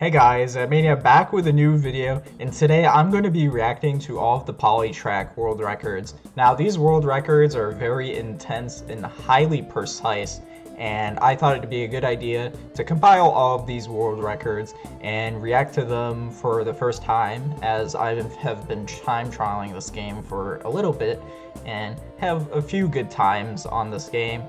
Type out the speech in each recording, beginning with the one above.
Hey guys, Admania back with a new video, and today I'm going to be reacting to all of the polytrack world records. Now these world records are very intense and highly precise, and I thought it'd be a good idea to compile all of these world records and react to them for the first time, as I have been time trialing this game for a little bit and have a few good times on this game.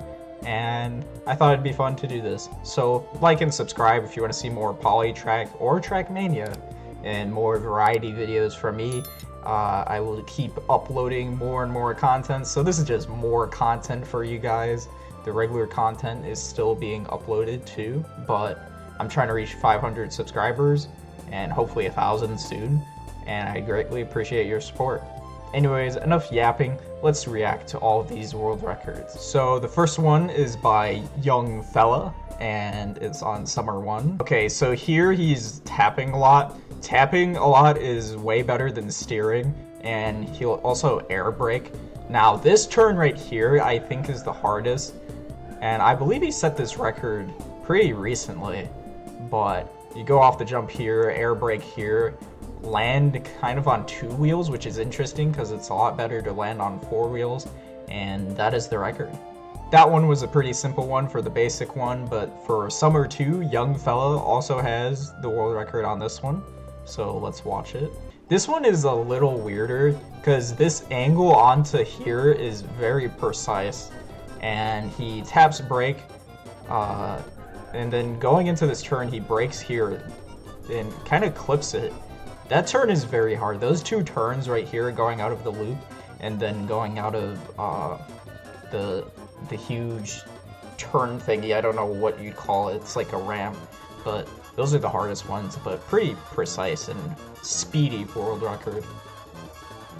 And I thought it'd be fun to do this. So like and subscribe if you want to see more Polytrack or Trackmania and more variety videos from me. I will keep uploading more and more content, so this is just more content for you guys. The regular content is still being uploaded too, but I'm trying to reach 500 subscribers and hopefully 1,000 soon, and I greatly appreciate your support. Anyways, enough yapping, let's react to all of these world records. So the first one is by Young Fella, and it's on Summer 1. Okay, so here he's tapping a lot. Tapping a lot is way better than steering, and he'll also air brake. Now this turn right here I think is the hardest, and I believe he set this record pretty recently, but you go off the jump here, air brake here, land kind of on 2 wheels, which is interesting because it's a lot better to land on 4 wheels, and that is the record. That one was a pretty simple one for the basic one, but for Summer 2, Young Fella also has the world record on this one, so let's watch it. This one is a little weirder because this angle onto here is very precise, and he taps brake, and then going into this turn he brakes here and kind of clips it. That turn is very hard. Those 2 turns right here, going out of the loop and then going out of the huge turn thingy, I don't know what you'd call it, it's like a ramp, but those are the hardest ones, but pretty precise and speedy world record.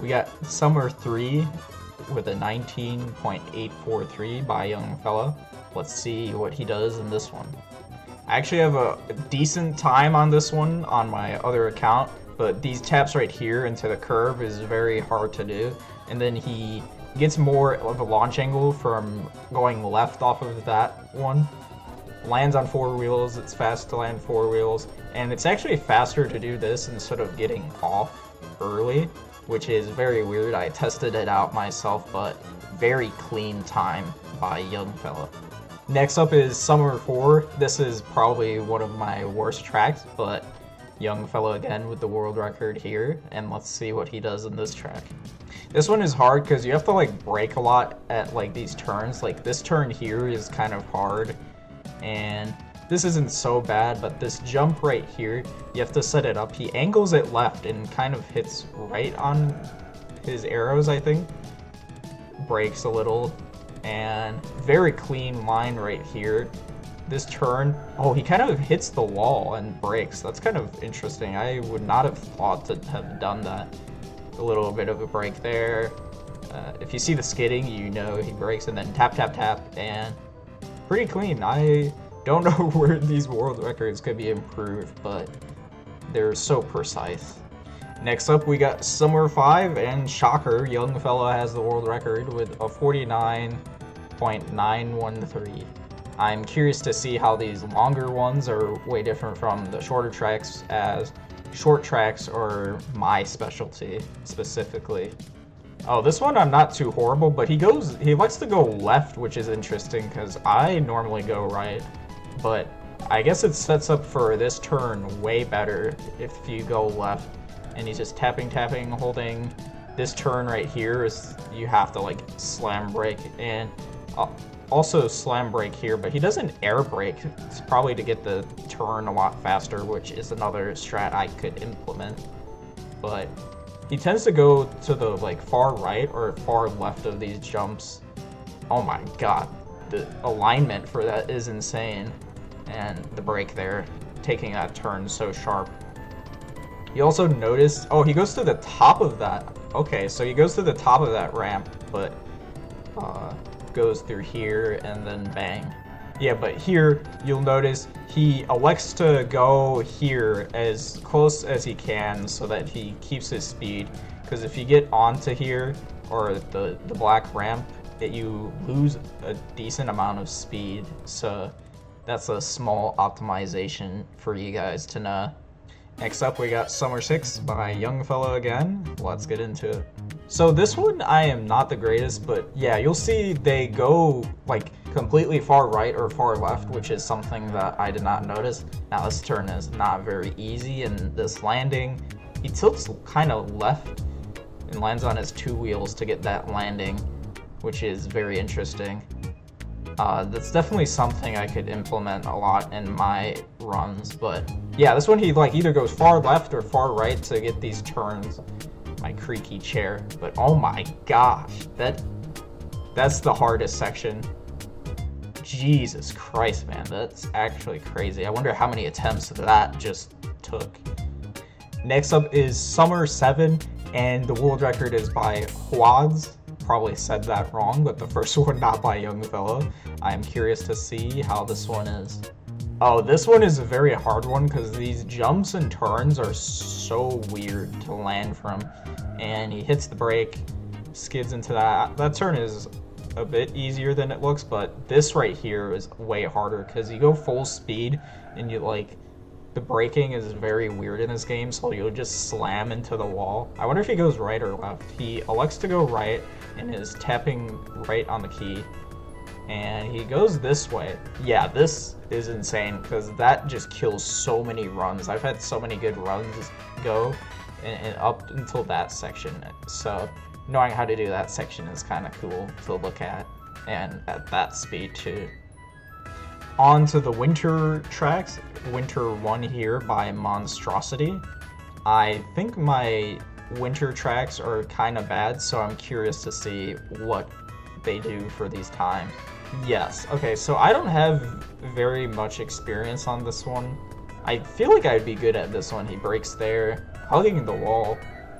We got Summer 3 with a 19.843 by Young Fella. Let's see what he does in this one. I actually have a decent time on this one on my other account, but these taps right here into the curve is very hard to do. And then he gets more of a launch angle from going left off of that one. Lands on 4 wheels, it's fast to land 4 wheels, and it's actually faster to do this instead of getting off early, which is very weird. I tested it out myself, but very clean time by Young Fella. Next up is Summer 4. This is probably one of my worst tracks, but Young Fella again with the world record here, and let's see what he does in this track. This one is hard because you have to like brake a lot at like these turns. Like this turn here is kind of hard, and this isn't so bad, but this jump right here, you have to set it up. He angles it left and kind of hits right on his arrows, I think. Brakes a little, and very clean line right here. This turn, oh, he kind of hits the wall and brakes. That's kind of interesting. I would not have thought to have done that. A little bit of a brake there. If you see the skidding, you know he brakes, and then tap, tap, tap, and pretty clean. I don't know where these world records could be improved, but they're so precise. Next up, we got Summer 5, and shocker, Young Fella has the world record with a 49.913. I'm curious to see how these longer ones are way different from the shorter tracks, as short tracks are my specialty specifically. Oh, this one I'm not too horrible, but he likes to go left, which is interesting because I normally go right, but I guess it sets up for this turn way better if you go left. And he's just tapping, tapping, holding. This turn right here is, you have to like slam brake, and also slam brake here, but he doesn't air brake. It's probably to get the turn a lot faster, which is another strat I could implement. But he tends to go to the like far right or far left of these jumps. Oh my god, the alignment for that is insane. And the brake there, taking that turn so sharp. You also notice, oh, he goes to the top of that. Okay, so he goes to the top of that ramp, but goes through here and then bang. Yeah, but here you'll notice he elects to go here as close as he can so that he keeps his speed, because if you get onto here or the black ramp, that you lose a decent amount of speed. So that's a small optimization for you guys to know. Next up, we got Summer 6 by Young Fella again. Let's get into it. So this one, I am not the greatest, but yeah, you'll see they go like completely far right or far left, which is something that I did not notice. Now this turn is not very easy, and this landing, he tilts kind of left and lands on his two wheels to get that landing, which is very interesting. That's definitely something I could implement a lot in my runs, but yeah, this one he like either goes far left or far right to get these turns. My creaky chair, but oh my gosh, that's the hardest section. Jesus Christ, man, that's actually crazy. I wonder how many attempts that just took. Next up is Summer 7, and the world record is by Huads. Probably said that wrong, but the first one not by Young Fella. I am curious to see how this one is. Oh, this one is a very hard one because these jumps and turns are so weird to land from. And he hits the brake, skids into that. That turn is a bit easier than it looks, but this right here is way harder because you go full speed and you like, the braking is very weird in this game, so you'll just slam into the wall. I wonder if he goes right or left. He elects to go right and is tapping right on the key. And he goes this way. Yeah, this is insane because that just kills so many runs. I've had so many good runs go and up until that section. So knowing how to do that section is kind of cool to look at, and at that speed too. On to the winter tracks. Winter 1 here by Monstrosity. I think my winter tracks are kind of bad, so I'm curious to see what they do for these times. Yes, okay, so I don't have very much experience on this one. I feel like I'd be good at this one. He brakes there, hugging the wall,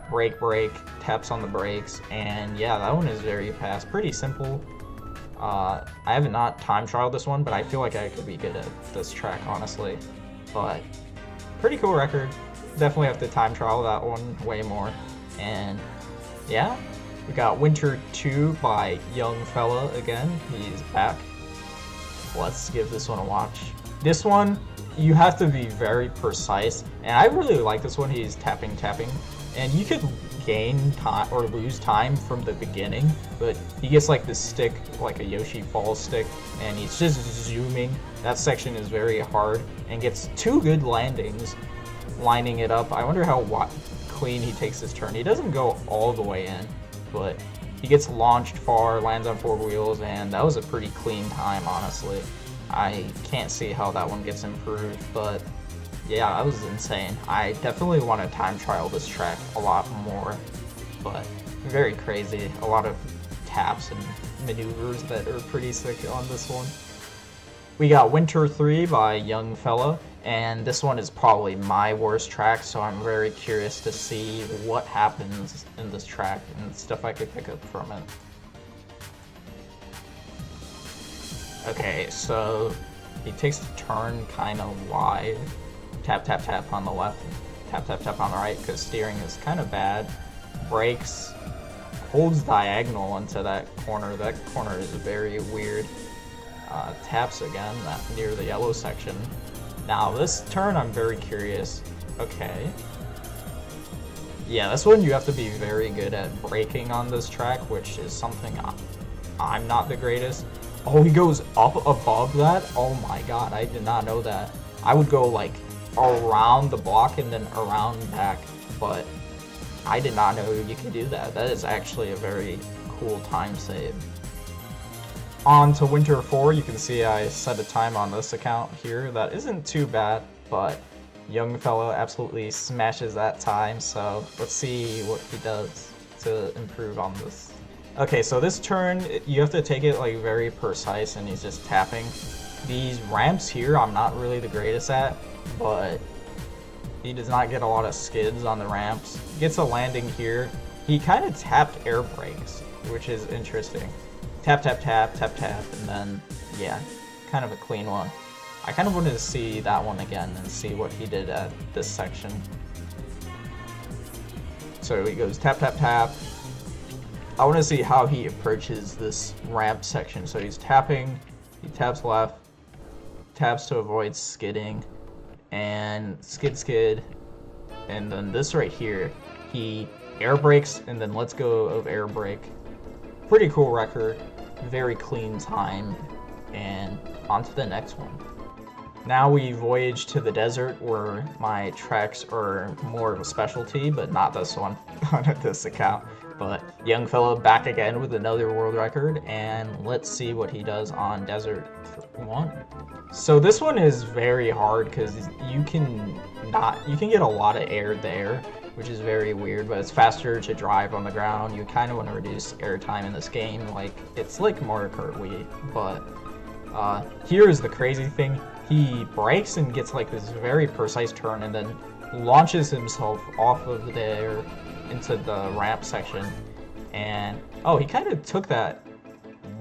brake, taps on the brakes, and yeah, that one is very fast. Pretty simple. I have not time trialed this one, but I feel like I could be good at this track, honestly. But pretty cool record. Definitely have to time trial that one way more. And yeah, we got Winter 2 by Young Fella again. He's back. Let's give this one a watch. This one, you have to be very precise, and I really like this one. He's tapping, and you could gain time or lose time from the beginning, but he gets like this stick, like a Yoshi Falls stick, and he's just zooming. That section is very hard and gets two good landings, lining it up. I wonder how clean he takes this turn. He doesn't go all the way in, but he gets launched far, lands on four wheels, and that was a pretty clean time, honestly. I can't see how that one gets improved, but yeah, that was insane. I definitely want to time trial this track a lot more, but very crazy. A lot of taps and maneuvers that are pretty sick on this one. We got Winter 3 by Young Fella, and this one is probably my worst track, so I'm very curious to see what happens in this track and stuff I could pick up from it. Okay, so he takes the turn kind of wide. Tap on the left, tap on the right, because steering is kind of bad. Brakes, holds diagonal into that corner. That corner is very weird. Taps again near the yellow section. Now this turn I'm very curious. Okay. Yeah, this one you have to be very good at braking on this track, which is something I'm not the greatest. Oh, he goes up above that? Oh my god, I did not know that. I would go like around the block and then around back, but I did not know you could do that. That is actually a very cool time save. On to Winter 4, you can see I set a time on this account here. That isn't too bad, but Young Fella absolutely smashes that time, so let's see what he does to improve on this. Okay, so this turn, you have to take it like very precise, and he's just tapping. These ramps here, I'm not really the greatest at, but he does not get a lot of skids on the ramps. Gets a landing here. He kind of tapped air brakes, which is interesting. Tap, and then, yeah, kind of a clean one. I kind of wanted to see that one again and see what he did at this section. So he goes tap. I want to see how he approaches this ramp section. So he's tapping, he taps left, tabs to avoid skidding, and skid, and then this right here, he air brakes and then lets go of air brake. Pretty cool record, very clean time, and on to the next one. Now we voyage to the desert where my tracks are more of a specialty, but not this one on this account. But young fella back again with another world record, and let's see what he does on Desert 1. So this one is very hard because you can get a lot of air there, which is very weird, but it's faster to drive on the ground. You kind of want to reduce air time in this game, like it's like Mario Kart Wii. But here is the crazy thing. He brakes and gets like this very precise turn and then launches himself off of there into the ramp section. And oh, he kind of took that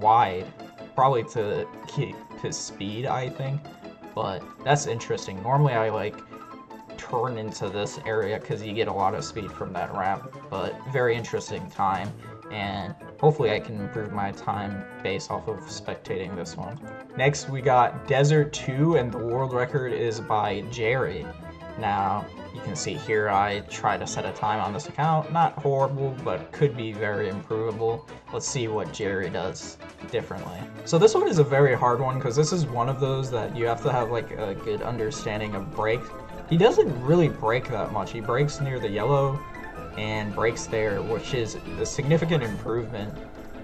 wide, probably to keep his speed, I think. But that's interesting. Normally I like turn into this area because you get a lot of speed from that ramp, but very interesting time, and hopefully I can improve my time based off of spectating this one. Next we got Desert 2, and the world record is by Jerry. Now you can see here I try to set a time on this account. Not horrible, but could be very improvable. Let's see what Jerry does differently. So this one is a very hard one because this is one of those that you have to have like a good understanding of brake. He doesn't really brake that much. He brakes near the yellow and brakes there, which is a significant improvement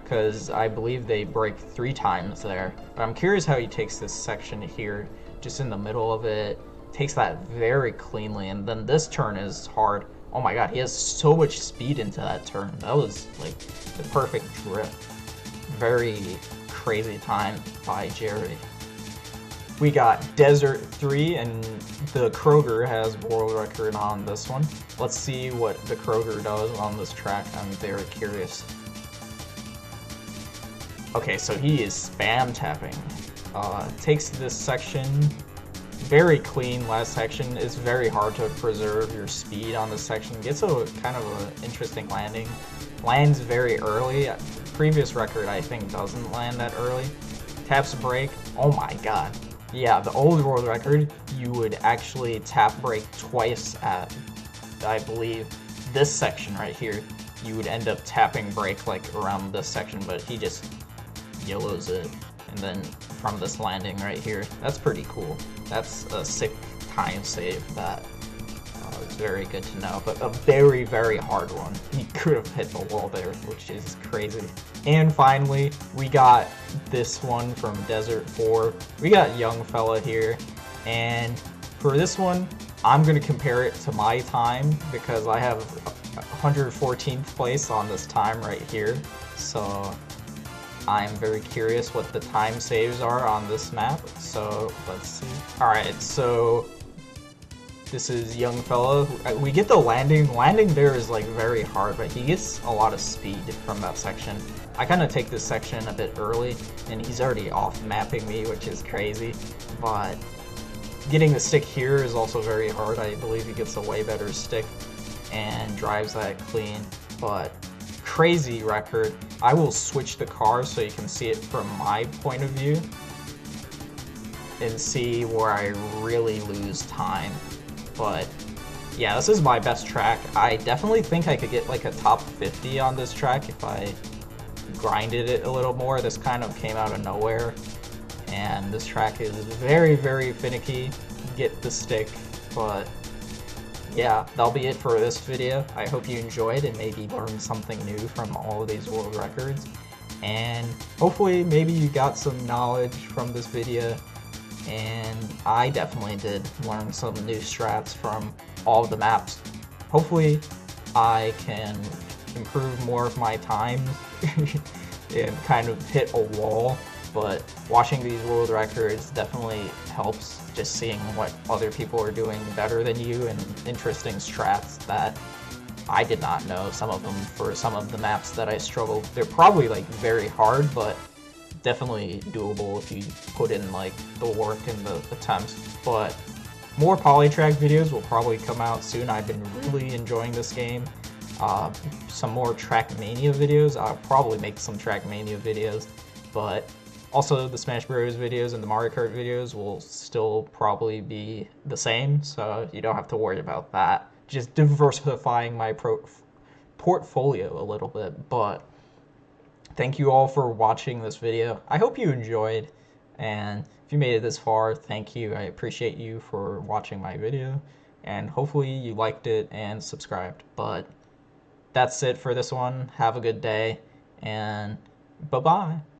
because I believe they brake 3 times there. But I'm curious how he takes this section here, just in the middle of it. Takes that very cleanly, and then this turn is hard. Oh my god, he has so much speed into that turn. That was like the perfect drift. Very crazy time by Jerry. We got Desert 3, and the Kroger has world record on this one. Let's see what the Kroger does on this track. I'm very curious. Okay, so he is spam tapping. Takes this section very clean. Last section is very hard to preserve your speed on this section. Gets a kind of an interesting landing. Lands very early. Previous record I think doesn't land that early. Taps brake. Oh my god. Yeah, the old world record, you would actually tap brake twice at, I believe, this section right here. You would end up tapping brake like around this section, but he just yellows it. And then from this landing right here, that's pretty cool. That's a sick time save that is very good to know, but a very, very hard one. He could have hit the wall there, which is crazy. And finally, we got this one from Desert 4. We got young fella here, and for this one, I'm going to compare it to my time because I have 114th place on this time right here. So I'm very curious what the time saves are on this map, so let's see. Alright, so this is young fella. We get the landing. Landing there is like very hard, but he gets a lot of speed from that section. I kind of take this section a bit early, and he's already off mapping me, which is crazy. But getting the stick here is also very hard. I believe he gets a way better stick and drives that clean, but crazy record. I will switch the car so you can see it from my point of view and see where I really lose time. But yeah, this is my best track. I definitely think I could get like a top 50 on this track if I grinded it a little more. This kind of came out of nowhere, and this track is very, very finicky. Get the stick, but yeah, that'll be it for this video. I hope you enjoyed and maybe learned something new from all of these world records, and hopefully maybe you got some knowledge from this video. And I definitely did learn some new strats from all of the maps. Hopefully I can improve more of my time and kind of hit a wall, but watching these world records definitely helps, just seeing what other people are doing better than you and interesting strats that I did not know. Some of them for some of the maps that I struggled. They're probably like very hard, but definitely doable if you put in like the work and the attempts. But more Polytrack videos will probably come out soon. I've been really enjoying this game. Some more Trackmania videos. I'll probably make some Trackmania videos, but Also, the Smash Bros. Videos and the Mario Kart videos will still probably be the same, so you don't have to worry about that. Just diversifying my portfolio a little bit, but thank you all for watching this video. I hope you enjoyed, and if you made it this far, thank you. I appreciate you for watching my video, and hopefully you liked it and subscribed. But that's it for this one. Have a good day, and bye-bye.